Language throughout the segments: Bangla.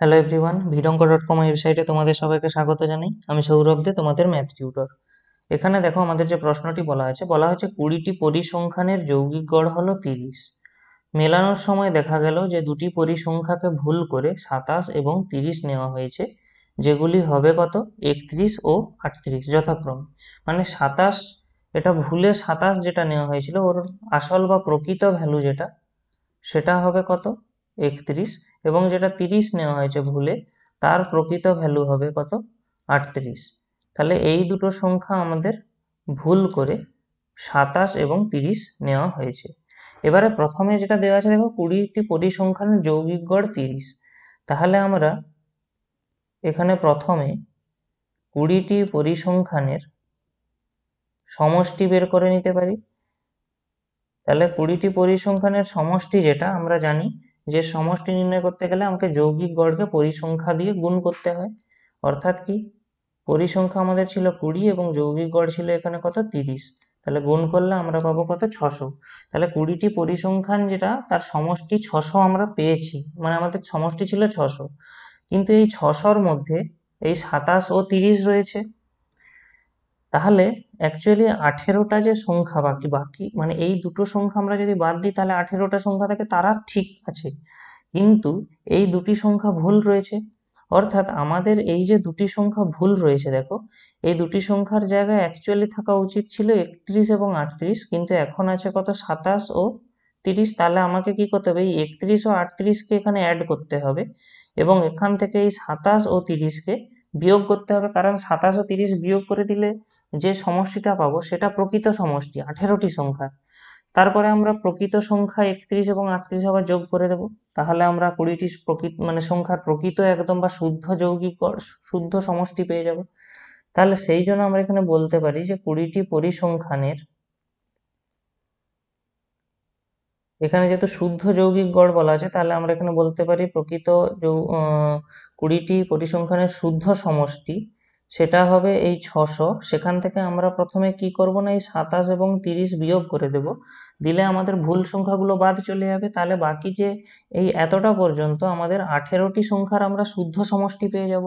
হ্যালো এভরিওয়ান, ভিডঙ্ক.com ওয়েবসাইটে তোমাদের সবাইকে স্বাগত জানাই। আমি সৌরভ দে, তোমাদের ম্যাথ টিউটর। এখানে দেখো আমাদের যে প্রশ্নটি বলা হয়েছে 20টি পরিসংখ্যানের যৌগিক গড় হলো 30। মেলানোর সময় দেখা গেল যে দুটি পরিসংখ্যাকে ভুল করে 27 এবং 30 নেওয়া হয়েছে, যেগুলি হবে কত 31 ও 38 যথাক্রমে। মানে 27, এটা ভুলে 27 যেটা নেওয়া হয়েছিল ওর আসল বা প্রকৃত ভ্যালু যেটা, সেটা হবে কত 31, এবং যেটা 30 নেওয়া হয়েছে ভুলে, তার প্রকৃত ভ্যালু হবে কত 38। তাহলে এই দুটো সংখ্যা আমাদের ভুল করে 27 এবং 30 নেওয়া হয়েছে। এবারে প্রথমে যেটা দেওয়া আছে দেখো 20টি পরিসংখ্যানের যৌগিক গড় 30। তাহলে আমরা এখানে প্রথমে 20টি পরিসংখ্যানের সমষ্টি বের করে নিতে পারি। তাহলে 20টি পরিসংখ্যানের সমষ্টি যেটা আমরা জানি যে সমষ্টি নির্ণয় করতে গেলে আমাকে যৌগিক গড়কে পরিসংখ্যা দিয়ে গুণ করতে হয়। অর্থাৎ কি, পরিসংখ্যা আমাদের ছিল 20 এবং যৌগিক গড় ছিল এখানে কত 30। তাহলে গুণ করলে আমরা পাবো কত 600। তাহলে 20টি পরিসংখ্যান যেটা তার সমষ্টি 600 আমরা পেয়েছি, মানে আমাদের সমষ্টি ছিল 600। কিন্তু এই 600-র মধ্যে এই 27 ও 30 রয়েছে। তাহলে অ্যাকচুয়ালি 18টা যে সংখ্যা বাকি বাকি মানে এই দুটো সংখ্যা আমরা যদি বাদ দিই তাহলে 18টা সংখ্যা থাকে, তারা ঠিক আছে, কিন্তু এই দুটি সংখ্যা ভুল রয়েছে। অর্থাৎ আমাদের এই যে দুটি সংখ্যা ভুল রয়েছে দেখো, এই দুটি সংখ্যার জায়গায় অ্যাকচুয়ালি থাকা উচিত ছিল 31 এবং 38, কিন্তু এখন আছে কত 27 ও 30। তাহলে আমাকে কি করতে হবে, এই 31 ও 38কে এখানে অ্যাড করতে হবে, এবং এখান থেকে এই 27 ও 30কে বিয়োগ করতে হবে, কারণ 27 ও 30 বিয়োগ করে দিলে যে সমষ্টিটা পাবো সেটা প্রকৃত সমষ্টি 18টি সংখ্যা। তারপরে আমরা প্রকৃত সংখ্যা 31 এবং 38 আবার যোগ করে দেব। তাহলে আমরা 20টি প্রকৃত মানে সংখ্যার প্রকৃত একদম বা শুদ্ধ যৌগিক শুদ্ধ সমষ্টি পেয়ে যাব। তাহলে সেই জন্য আমরা এখানে বলতে পারি যে 20টি পরিসংখ্যানের, এখানে যেহেতু শুদ্ধ যৌগিক গড় বলা আছে, তাহলে আমরা এখানে বলতে পারি প্রকৃত 20টি পরিসংখ্যানের শুদ্ধ সমষ্টি সেটা হবে এই 600। সেখান থেকে আমরা প্রথমে কি করব না, এই 27 এবং 30 বিয়োগ করে দেব, দিলে আমাদের ভুল সংখ্যাগুলো বাদ চলে যাবে। তাহলে বাকি যে এই এতটা পর্যন্ত আমাদের 18টি সংখ্যার আমরা শুদ্ধ সমষ্টি পেয়ে যাব।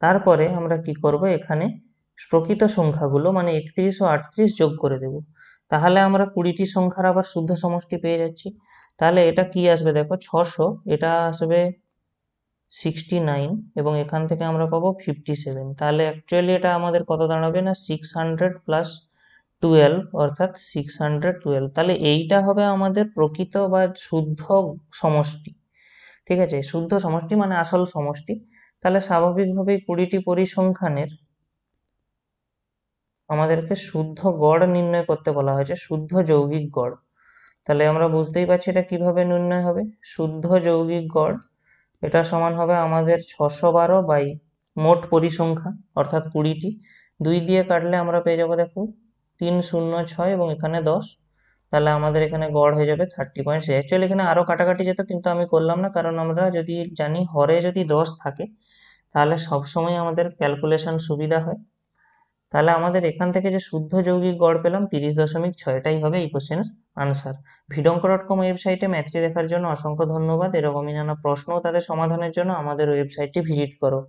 তারপরে আমরা কি করব, এখানে প্রকৃত সংখ্যাগুলো মানে 31 ও 38 যোগ করে দেব। তাহলে আমরা 20টি সংখ্যার আবার শুদ্ধ সমষ্টি পেয়ে যাচ্ছি। তাহলে এটা কি আসবে দেখো 600, এটা আসবে 69, এবং এখান থেকে আমরা পাবো 57। তাহলে অ্যাকচুয়ালি এটা আমাদের কত দাঁড়াবে না 600 প্লাস 12, অর্থাৎ 612। তাহলে এইটা হবে আমাদের প্রকৃত বা শুদ্ধ সমষ্টি। ঠিক আছে, শুদ্ধ সমষ্টি মানে আসল সমষ্টি। তাহলে স্বাভাবিকভাবেই 20টি পরিসংখ্যানের আমাদেরকে শুদ্ধ গড় নির্ণয় করতে বলা হয়েছে, শুদ্ধ যৌগিক গড়। তাহলে আমরা বুঝতেই পারছি এটা কিভাবে নির্ণয় হবে। শুদ্ধ যৌগিক গড় এটা সমান হবে আমাদের 612 বাই মোট পরিসংখ্যা অর্থাৎ 20টি। 2 দিয়ে কাটলে আমরা পেয়ে যাবো দেখো 306 এবং এখানে 10। তাহলে আমাদের এখানে গড় হয়ে যাবে 30.6। অ্যাকচুয়ালি এখানে আরো কাটাকাটি যেত, কিন্তু আমি করলাম না, কারণ আমরা যদি জানি হরে যদি 10 থাকে তাহলে সবসময় আমাদের ক্যালকুলেশন সুবিধা হয়। তাহলে আমাদের এখান থেকে যে শুদ্ধ যৌগিক গড় পেলাম 30.6, এটাই হবে এই কোশ্চেনের আনসার। ভিডঙ্ক.com ওয়েবসাইটে ম্যাথটি দেখার জন্য অসংখ্য ধন্যবাদ। এরকমই নানা প্রশ্ন ও তাদের সমাধানের জন্য আমাদের ওয়েবসাইটটি ভিজিট করো।